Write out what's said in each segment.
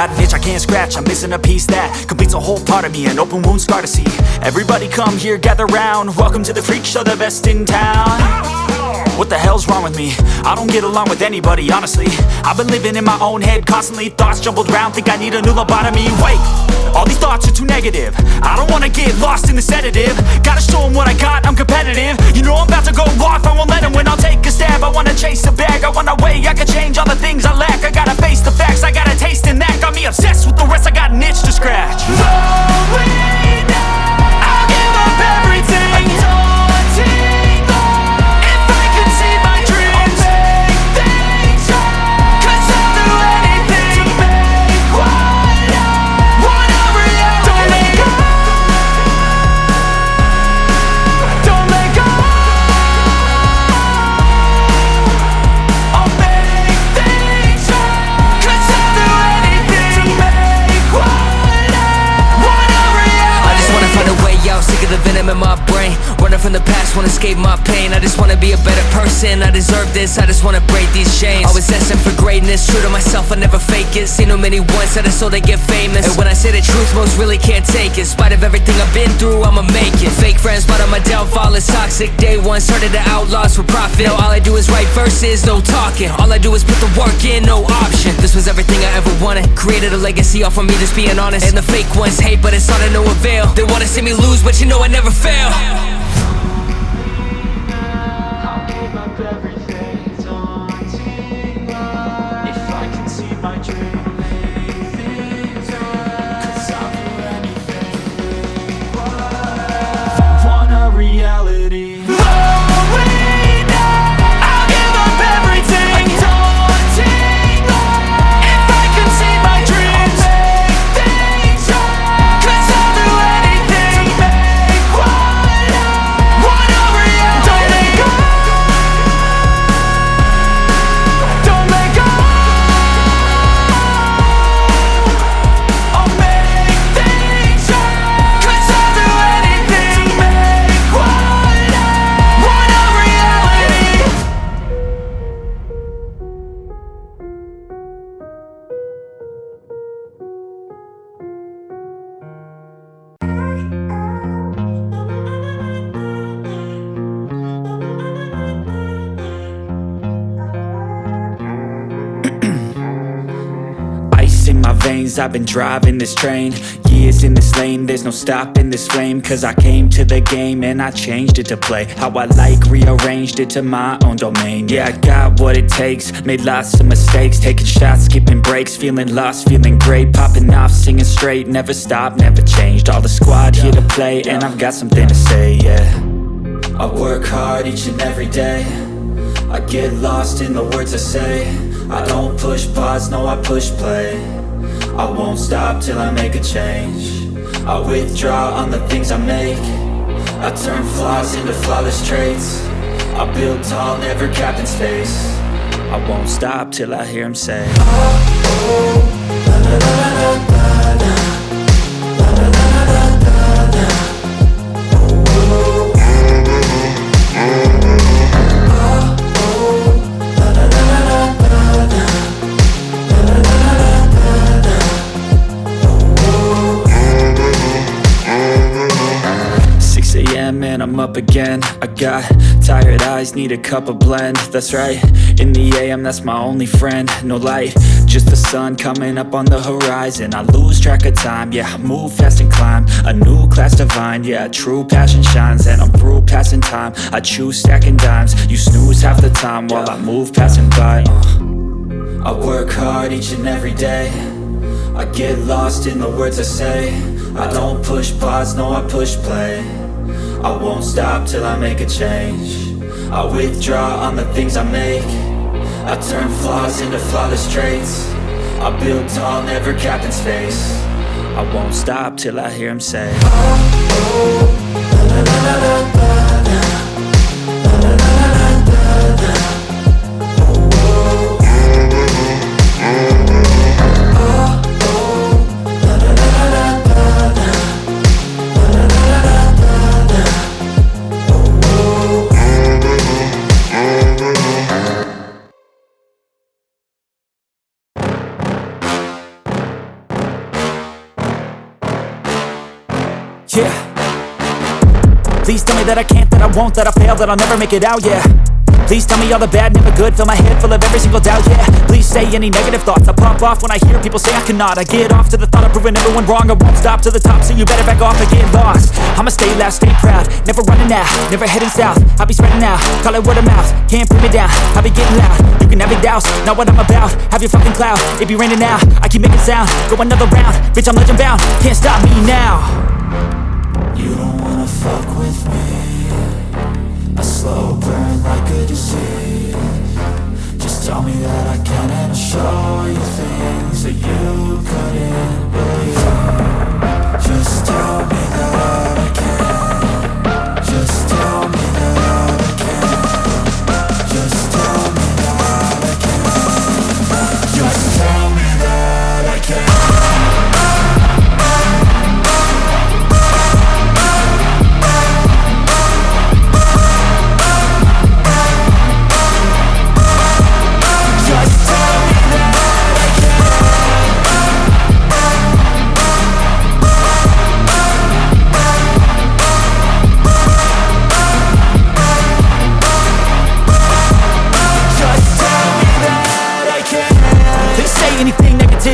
got an itch I can't scratch, I'm missing a piece that completes a whole part of me, an open wound scar to see. Everybody come here, gather round, welcome to the freak show, the best in town. What the hell's wrong with me? I don't get along with anybody, honestly. I've been living in my own head constantly, thoughts jumbled round, think I need a new lobotomy. Wait, all these thoughts are too negative, I don't wanna get lost in the sedative. Gotta show them what I got, I'm competitive. You know I'm about to go off, I won't let them win, I'll take a stab. I wanna chase a bag, I wanna weigh, I can change all the things I lack. I gotta face the facts, I got a taste in that. Got me obsessed with the rest, I got an itch to scratch. Lonely now, I'll give up everything. Daunting though, if I could see my dreams, I'll make things right. 'Cause I'll do anything to make what I want a reality. Don't let go, don't let go. I'll make things right. 'Cause I'll do anything to make what I want a reality. I just wanna find a way out, sick of the venom in my brain. Running from the past, wanna escape my pain. I just wanna be a better person, I deserve this. I just wanna break these chains. Always asking for greatness, true to myself, I never fake it. Seen too many ones that are so they get famous, and when I say the truth, most really can't take it. In spite of everything I've been through, I'ma make it. Fake friends, but on my downfall is toxic. Day one, started the outlaws for profit. Now all I do is write verses, no talking. All I do is put the work in, no option. This was everything I ever wanted, created a legacy off of me, just being honest. And the fake ones hate, but it's all to no avail. They wanna see me lose, but you know I never fail. I'll give up everything, daunting life. If I can see my dream, make things right. 'Cause I'll do anything to make what I want a reality. Lonely now, I'll give up everything. Daunting life. If I can see my dreams, I'll make things right. 'Cause I'll do anything to make what I want a reality. Don't let go, don't let go. I'll make things right. 'Cause I'll do anything to make what I want a reality. Ice in my veins, I've been driving this train. Years in this lane, there's no stopping this flame. 'Cause I came to the game and I changed it to play how I like, rearranged it to my own domain. Yeah, I got what it takes, made lots of mistakes, taking shots, skipping breaks, feeling lost, feeling great, popping off, singing straight, never stopped, never changed. All the squad here to play, and I've got something to say, yeah. I work hard each and every day, I get lost in the words I say. I don't push pause, no I push play. I won't stop till I make a change. I withdraw on the things I make. I turn flaws into flawless traits. I build tall, never capped in space. I won't stop till I hear him say, oh, oh, la la la la la la. And I'm up again. I got tired eyes, need a cup of blend. That's right, in the AM, that's my only friend. No light, just the sun coming up on the horizon. I lose track of time, yeah, I move fast and climb a new class divine, yeah, true passion shines. And I'm through passing time, I choose stacking dimes. You snooze half the time while I move passing by. I work hard each and every day, I get lost in the words I say. I don't push pause, no I push play. I won't stop till I make a change. I withdraw on the things I make. I turn flaws into flawless traits. I build tall, never capped in space. I won't stop till I hear him say, oh, oh, la la la la la la. Please tell me that I can't, that I won't, that I fail, that I'll never make it out, yeah. Please tell me all the bad, never good, fill my head full of every single doubt, yeah. Please say any negative thoughts, I pop off when I hear people say I cannot. I get off to the thought of proving everyone wrong, I won't stop to the top, so you better back off and get lost. I'ma stay loud, stay proud, never running out, never heading south. I'll be spreading out, call it word of mouth, can't put me down, I'll be getting loud. You can have your doubts, not what I'm about, have your fucking clout, it be raining now, I keep making sound, go another round, bitch I'm legend bound, can't stop me now. You don't wanna fuck with me, a slow burn like a disease. Just tell me that I can and I'll show you things that you couldn't believe. Just tell me that I can. Just tell me that I can. Just tell me that I can. Just tell me that I can.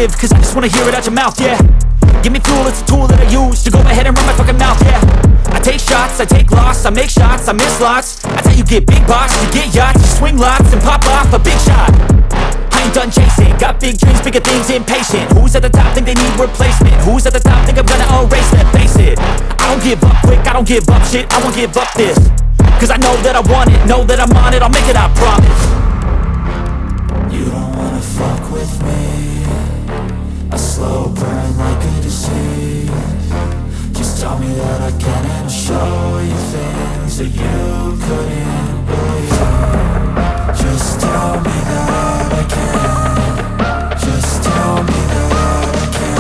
Cause I just wanna hear it out your mouth, yeah. Give me fuel, it's a tool that I use to go ahead and run my fucking mouth, yeah. I take shots, I take loss, I make shots, I miss lots. That's how you get big box, you get yachts, you swing lots and pop off a big shot. I ain't done chasing, got big dreams, bigger things, impatient. Who's at the top think they need replacement? Who's at the top think I'm gonna erase that? Face it, I don't give up quick, I don't give up shit, I won't give up this. Cause I know that I want it, know that I'm on it, I'll make it, I promise. You don't wanna fuck with me, a slow burn like a disease. Just tell me that I can and I'll show you things that you couldn't believe. Just tell me that I can. Just tell me that I can.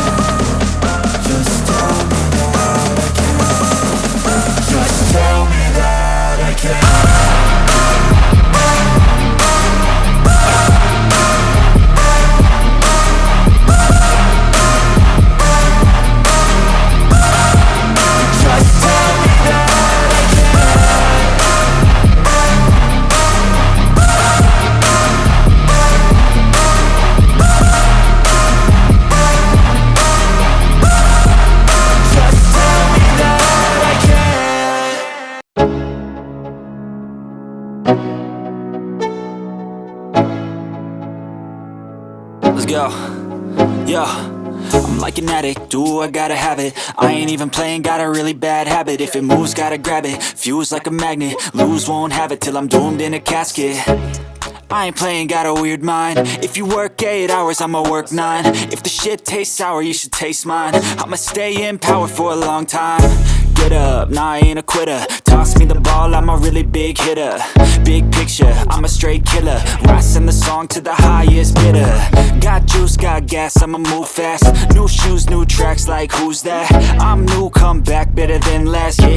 Just tell me that I can. Just tell me that I can. Go, yeah, I'm like an addict, do I gotta have it. I ain't even playing, got a really bad habit. If it moves, gotta grab it, fuse like a magnet. Lose, won't have it till I'm doomed in a casket. I ain't playing, got a weird mind. If you work 8 hours, I'ma work 9. If the shit tastes sour, you should taste mine. I'ma stay in power for a long time. Get up, nah I ain't a quitter. Toss me the ball, I'm a really big hitter. Big picture, I'm a straight killer. Rising the song to the highest bidder. Got juice, got gas, I'ma move fast. New shoes, new tracks, like who's that? I'm new, come back, better than last. Yeah,